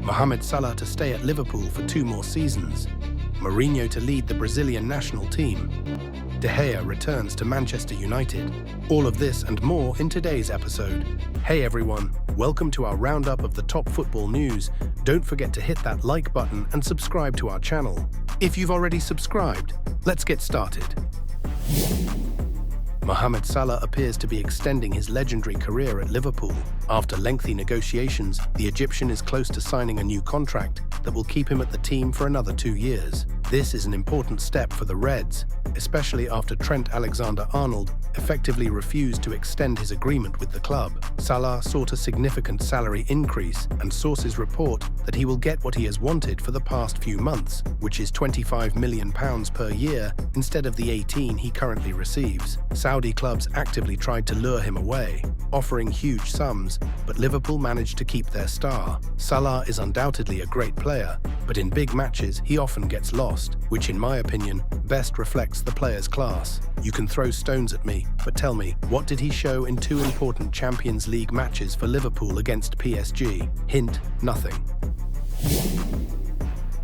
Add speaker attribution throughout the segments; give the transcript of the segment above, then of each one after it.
Speaker 1: Mohamed Salah to stay at Liverpool for 2 more seasons, Mourinho to lead the Brazilian national team, De Gea returns to Manchester United. All of this and more in today's episode. Hey everyone, welcome to our roundup of the top football news. Don't forget to hit that like button and subscribe to our channel. If you've already subscribed, let's get started. Mohamed Salah appears to be extending his legendary career at Liverpool. After lengthy negotiations, the Egyptian is close to signing a new contract that will keep him at the team for another 2 years. This is an important step for the Reds, especially after Trent Alexander-Arnold effectively refused to extend his agreement with the club. Salah sought a significant salary increase, and sources report that he will get what he has wanted for the past few months, which is £25 million per year instead of the 18 he currently receives. Saudi clubs actively tried to lure him away, offering huge sums, but Liverpool managed to keep their star. Salah is undoubtedly a great player, but in big matches he often gets lost, which in my opinion best reflects the player's class. You can throw stones at me, but tell me, what did he show in 2 important Champions League matches for Liverpool against PSG? Hint, nothing.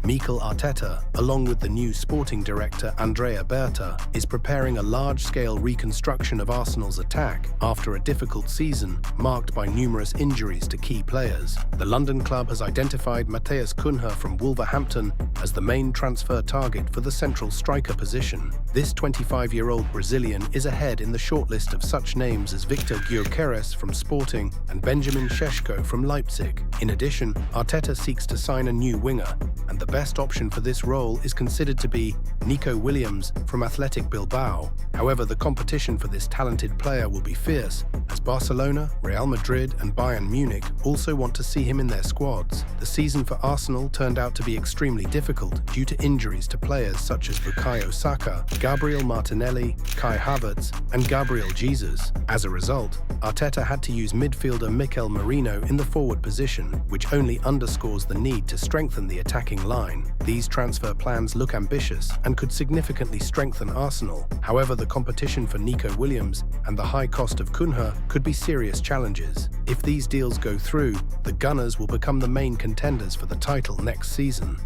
Speaker 1: Mikel Arteta, along with the new sporting director Andrea Berta, is preparing a large-scale reconstruction of Arsenal's attack after a difficult season marked by numerous injuries to key players. The London club has identified Matheus Cunha from Wolverhampton as the main transfer target for the central striker position. This 25-year-old Brazilian is ahead in the shortlist of such names as Victor Gyökeres from Sporting and Benjamin Šeško from Leipzig. In addition, Arteta seeks to sign a new winger, and the best option for this role is considered to be Nico Williams from Athletic Bilbao. However, the competition for this talented player will be fierce, as Barcelona, Real Madrid and Bayern Munich also want to see him in their squads. The season for Arsenal turned out to be extremely difficult due to injuries to players such as Bukayo Saka, Gabriel Martinelli, Kai Havertz and Gabriel Jesus. As a result, Arteta had to use midfielder Mikel Merino in the forward position, which only underscores the need to strengthen the attacking line. These transfer plans look ambitious and could significantly strengthen Arsenal. However, the competition for Nico Williams and the high cost of Cunha could be serious challenges. If these deals go through, the Gunners will become the main contenders for the title next season.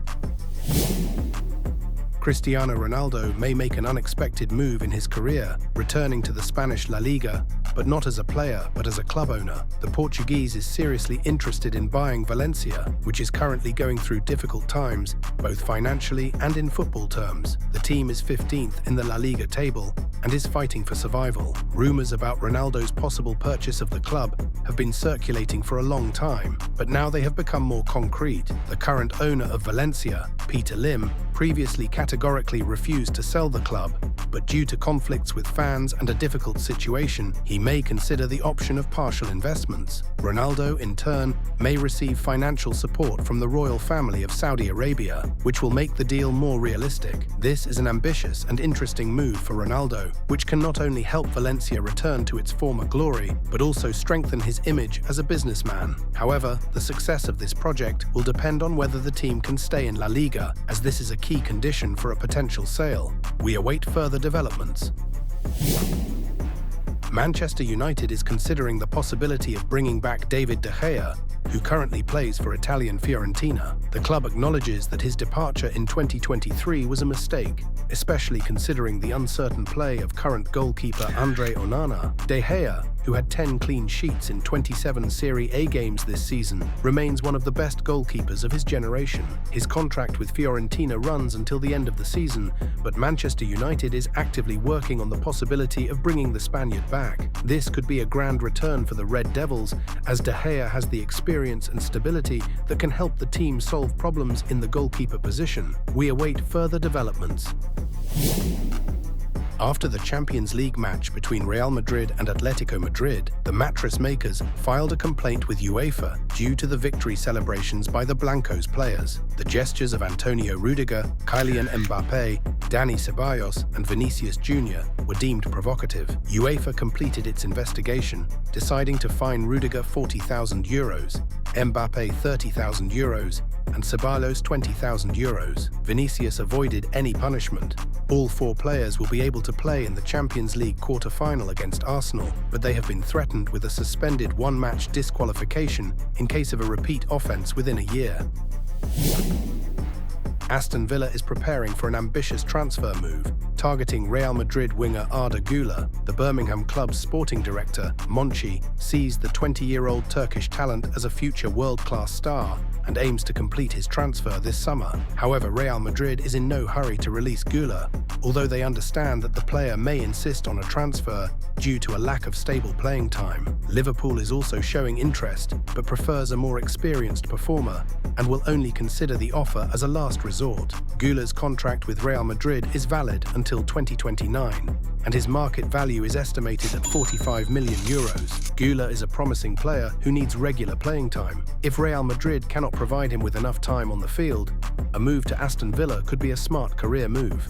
Speaker 1: Cristiano Ronaldo may make an unexpected move in his career, returning to the Spanish La Liga, but not as a player, but as a club owner. The Portuguese is seriously interested in buying Valencia, which is currently going through difficult times, both financially and in football terms. The team is 15th in the La Liga table and is fighting for survival. Rumors about Ronaldo's possible purchase of the club have been circulating for a long time, but now they have become more concrete. The current owner of Valencia, Peter Lim, previously categorically refused to sell the club, but due to conflicts with fans and a difficult situation, he may consider the option of partial investments. Ronaldo, in turn, may receive financial support from the royal family of Saudi Arabia, which will make the deal more realistic. This is an ambitious and interesting move for Ronaldo, which can not only help Valencia return to its former glory, but also strengthen his image as a businessman. However, the success of this project will depend on whether the team can stay in La Liga, as this is a key condition for a potential sale. We await further developments. Manchester United is considering the possibility of bringing back David De Gea, who currently plays for Italian Fiorentina. The club acknowledges that his departure in 2023 was a mistake, especially considering the uncertain play of current goalkeeper Andre Onana. De Gea, who had 10 clean sheets in 27 Serie A games this season, remains one of the best goalkeepers of his generation. His contract with Fiorentina runs until the end of the season, but Manchester United is actively working on the possibility of bringing the Spaniard back. This could be a grand return for the Red Devils, as De Gea has the experience and stability that can help the team solve problems in the goalkeeper position. We await further developments. After the Champions League match between Real Madrid and Atletico Madrid, the mattress makers filed a complaint with UEFA due to the victory celebrations by the Blancos players. The gestures of Antonio Rüdiger, Kylian Mbappé, Dani Ceballos and Vinicius Jr. were deemed provocative. UEFA completed its investigation, deciding to fine Rüdiger €40,000, Mbappé €30,000 and Ceballos €20,000. Vinicius avoided any punishment. All 4 players will be able to play in the Champions League quarter-final against Arsenal, but they have been threatened with a suspended 1-match disqualification in case of a repeat offence within a year. Aston Villa is preparing for an ambitious transfer move, targeting Real Madrid winger Arda Güler. The Birmingham club's sporting director, Monchi, sees the 20-year-old Turkish talent as a future world-class star and aims to complete his transfer this summer. However, Real Madrid is in no hurry to release Güler, although they understand that the player may insist on a transfer due to a lack of stable playing time. Liverpool is also showing interest, but prefers a more experienced performer and will only consider the offer as a last resort. Güler's contract with Real Madrid is valid until 2029, and his market value is estimated at €45 million. Güler is a promising player who needs regular playing time. If Real Madrid cannot provide him with enough time on the field, a move to Aston Villa could be a smart career move.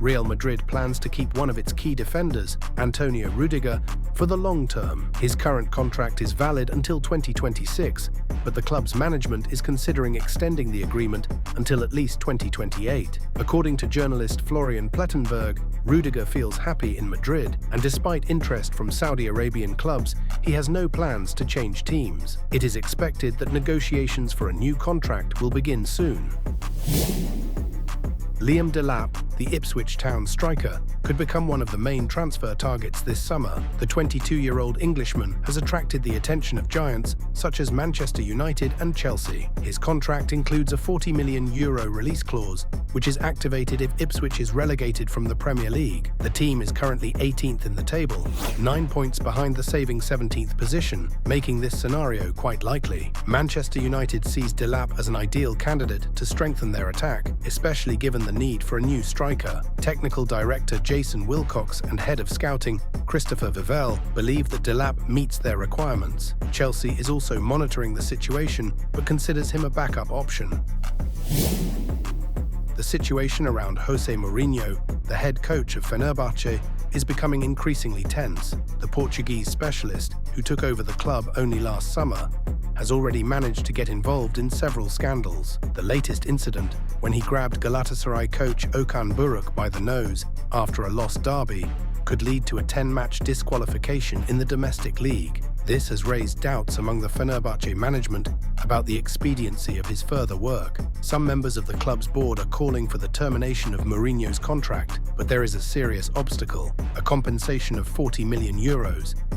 Speaker 1: Real Madrid plans to keep one of its key defenders, Antonio Rüdiger, for the long term. His current contract is valid until 2026, but the club's management is considering extending the agreement until at least 2028. According to journalist Florian Plettenberg, Rudiger feels happy in Madrid, and despite interest from Saudi Arabian clubs, he has no plans to change teams. It is expected that negotiations for a new contract will begin soon. Liam Delap, the Ipswich Town striker, could become one of the main transfer targets this summer. The 22-year-old Englishman has attracted the attention of giants such as Manchester United and Chelsea. His contract includes a €40 million release clause, which is activated if Ipswich is relegated from the Premier League. The team is currently 18th in the table, 9 points behind the saving 17th position, making this scenario quite likely. Manchester United sees Delap as an ideal candidate to strengthen their attack, especially given the need for a new striker. Technical director Jason Wilcox and head of scouting Christopher Vivell believe that Delap meets their requirements. Chelsea is also monitoring the situation but considers him a backup option. The situation around Jose Mourinho, the head coach of Fenerbahçe, is becoming increasingly tense. The Portuguese specialist, who took over the club only last summer, has already managed to get involved in several scandals. The latest incident, when he grabbed Galatasaray coach Okan Buruk by the nose after a lost derby, could lead to a 10-match disqualification in the domestic league. This has raised doubts among the Fenerbahçe management about the expediency of his further work. Some members of the club's board are calling for the termination of Mourinho's contract, but there is a serious obstacle: a compensation of €40 million,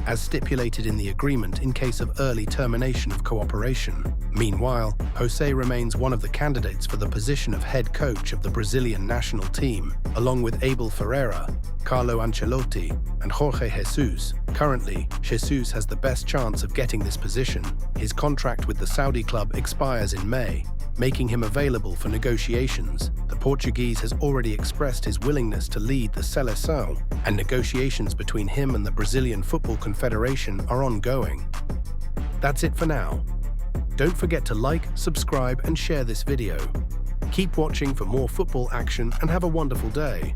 Speaker 1: as stipulated in the agreement in case of early termination of cooperation. Meanwhile, Jose remains one of the candidates for the position of head coach of the Brazilian national team, along with Abel Ferreira, Carlo Ancelotti, and Jorge Jesus. Currently, Jesus has the best chance of getting this position. His contract with the Saudi club expires in May, making him available for negotiations. The Portuguese has already expressed his willingness to lead the Seleção, and negotiations between him and the Brazilian Football Confederation are ongoing. That's it for now. Don't forget to like, subscribe, and share this video. Keep watching for more football action and have a wonderful day.